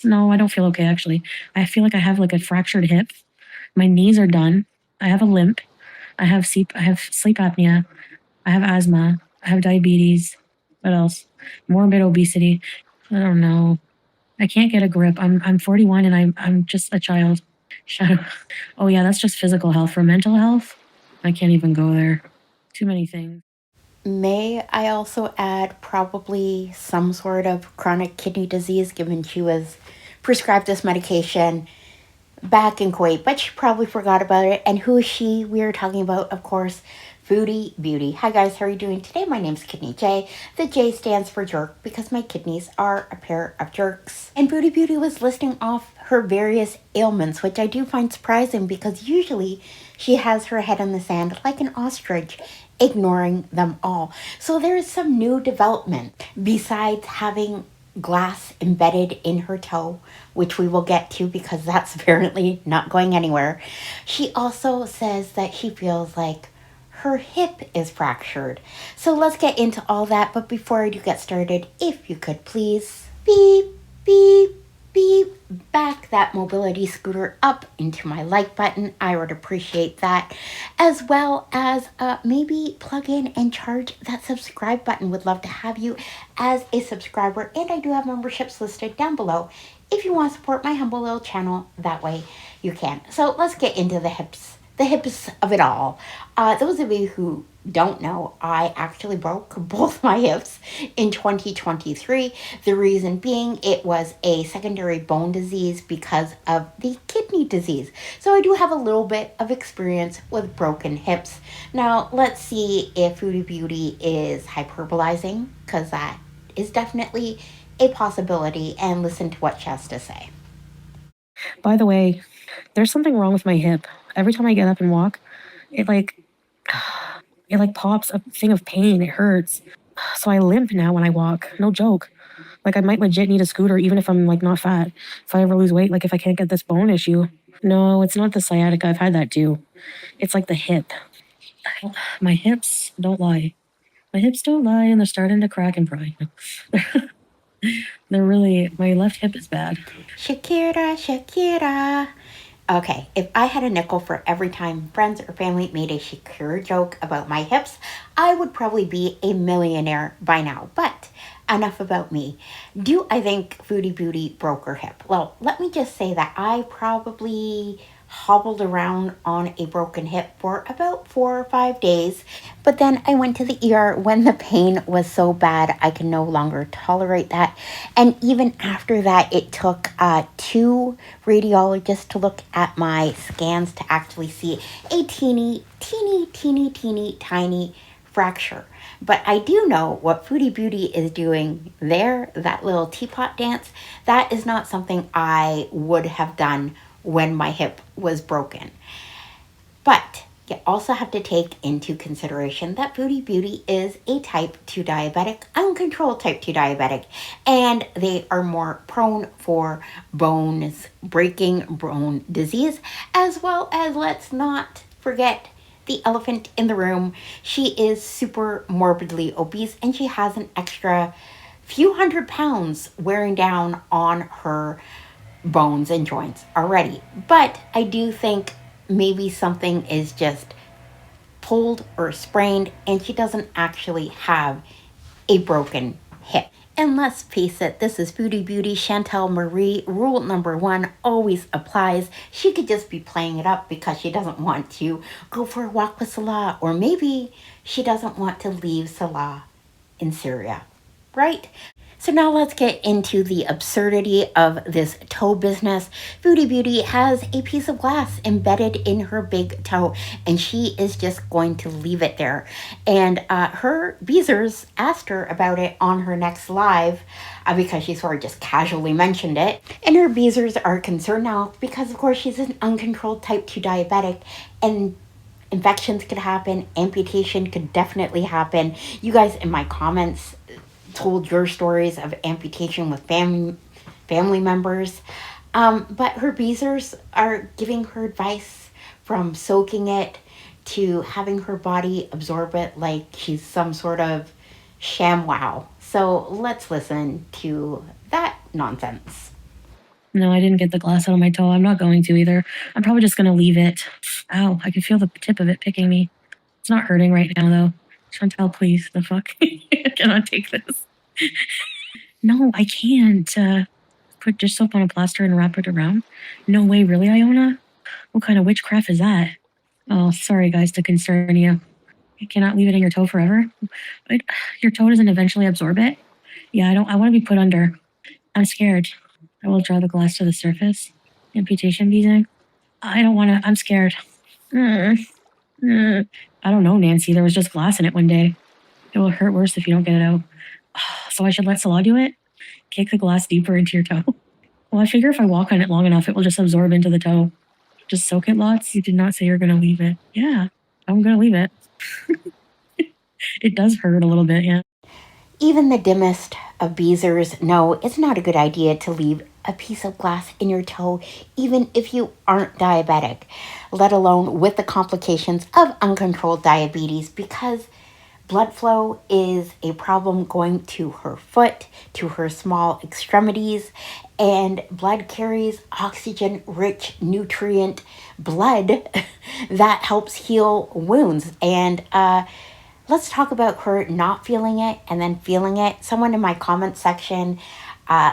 No, I don't feel okay, actually. I feel like I have like a fractured hip. My knees are done. I have a limp. I have sleep apnea. I have asthma. I have diabetes. What else? Morbid obesity. I don't know. I can't get a grip. I'm 41 and I'm just a child. Shadow. Oh yeah, that's just physical health. For mental health, I can't even go there. Too many things. May I also add probably some sort of chronic kidney disease, given she was prescribed this medication back in Kuwait, but she probably forgot about it. And who is she? We are talking about, of course, Foodie Beauty. Hi guys, how are you doing today? My name's Kidneyjay. The J stands for jerk because my kidneys are a pair of jerks. And Foodie Beauty was listing off her various ailments, which I do find surprising because usually she has her head in the sand like an ostrich, ignoring them all. So there is some new development besides having glass embedded in her toe, which we will get to because that's apparently not going anywhere. She also says that she feels like her hip is fractured. So let's get into all that. But before I do get started, if you could please beep, beep, beep, back that mobility scooter up into my like button. I would appreciate that. As well as maybe plug in and charge that subscribe button. Would love to have you as a subscriber. And I do have memberships listed down below. If you want to support my humble little channel, that way you can. So let's get into the hips of it all. Those of you who don't know, I actually broke both my hips in 2023. The reason being it was a secondary bone disease because of the kidney disease. So I do have a little bit of experience with broken hips. Now, let's see if Foodie Beauty is hyperbolizing, because that is definitely a possibility, and listen to what she has to say. By the way, there's something wrong with my hip. Every time I get up and walk, it like it like pops a thing of pain. It hurts. So I limp now when I walk. No joke. Like I might legit need a scooter even if I'm like not fat. If I ever lose weight, like if I can't get this bone issue. No, it's not the sciatica. I've had that too. It's like the hip. My hips don't lie. My hips don't lie and they're starting to crack and pry. They're really, my left hip is bad. Shakira, Shakira. Okay, if I had a nickel for every time friends or family made a Shakira joke about my hips, I would probably be a millionaire by now. But enough about me. Do I think Foodie Beauty broke her hip? Well, let me just say that I probably hobbled around on a broken hip for about 4 or 5 days. But then I went to the ER when the pain was so bad I could no longer tolerate that. And even after that, it took two radiologists to look at my scans to actually see a teeny, tiny fracture. But I do know what Foodie Beauty is doing there, that little teapot dance. That is not something I would have done when my hip was broken. But you also have to take into consideration that Foodie Beauty is a type 2 diabetic, uncontrolled type 2 diabetic, and they are more prone for bones breaking, bone disease, as well as, let's not forget, the elephant in the room. She is super morbidly obese and she has an extra few hundred pounds wearing down on her bones and joints already. But I do think maybe something is just pulled or sprained and she doesn't actually have a broken hip. And let's face it, this is Foodie Beauty. Chantel Marie, rule number one always applies. She could just be playing it up because she doesn't want to go for a walk with Salah, or maybe she doesn't want to leave Salah in Syria, right? So now let's get into the absurdity of this toe business. Foodie Beauty has a piece of glass embedded in her big toe, and she is just going to leave it there. And her Beezers asked her about it on her next live because she sort of just casually mentioned it. And her Beezers are concerned now because, of course, she's an uncontrolled type 2 diabetic, and infections could happen, amputation could definitely happen. You guys in my comments told your stories of amputation with family members. But her Beezers are giving her advice from soaking it to having her body absorb it like she's some sort of sham wow. So let's listen to that nonsense. No, I didn't get the glass out of my toe. I'm not going to either. I'm probably just going to leave it. Ow, I can feel the tip of it picking me. It's not hurting right now, though. Chantel, please. The fuck? I cannot take this. No, I can't. Put dish soap on a plaster and wrap it around? No way, really, Iona? What kind of witchcraft is that? Oh, sorry, guys, to concern you. You cannot leave it in your toe forever? But your toe doesn't eventually absorb it? Yeah, I want to be put under. I'm scared. I will draw the glass to the surface. Amputation beading. I don't want to. I'm scared. I don't know, Nancy. There was just glass in it one day. It will hurt worse if you don't get it out. So I should let Salah do it? Kick the glass deeper into your toe. Well, I figure if I walk on it long enough, it will just absorb into the toe. Just soak it lots. You did not say you're going to leave it. Yeah, I'm going to leave it. It does hurt a little bit, yeah. Even the dimmest of beezers know it's not a good idea to leave a piece of glass in your toe, even if you aren't diabetic, let alone with the complications of uncontrolled diabetes, because blood flow is a problem going to her foot, to her small extremities, and blood carries oxygen rich nutrient blood that helps heal wounds. And let's talk about her not feeling it and then feeling it. Someone in my comment section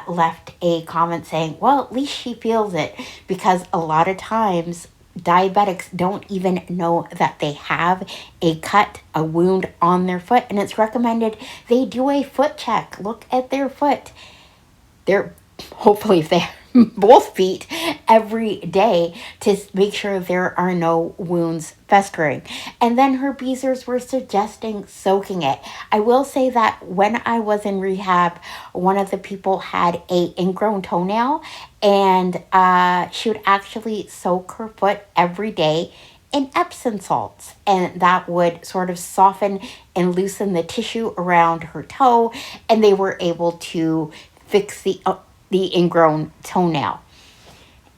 left a comment saying, well, at least she feels it, because a lot of times diabetics don't even know that they have a cut, a wound on their foot, and it's recommended they do a foot check. Look at their foot. They're hopefully if they have both feet every day to make sure there are no wounds festering. And then her beezers were suggesting soaking it. I will say that when I was in rehab, one of the people had a ingrown toenail, and she would actually soak her foot every day in Epsom salts, and that would sort of soften and loosen the tissue around her toe, and they were able to fix the ingrown toenail.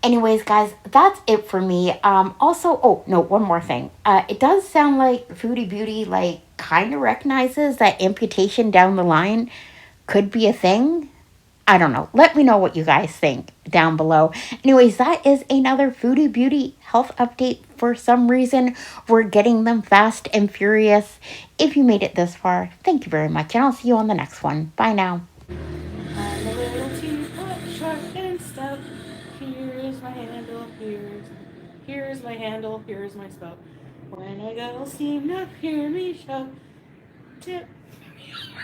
Anyways, guys, that's it for me. Also, oh no, one more thing. It does sound like Foodie Beauty like kind of recognizes that amputation down the line could be a thing. I don't know. Let me know what you guys think down below. Anyways, that is another Foodie Beauty health update. For some reason, we're getting them fast and furious. If you made it this far, thank you very much, and I'll see you on the next one. Bye now. I'm a little teapot, sharp and stout. Here's my handle, here's my handle, here's my spout. When a girl seem to hear me shout, tip me over.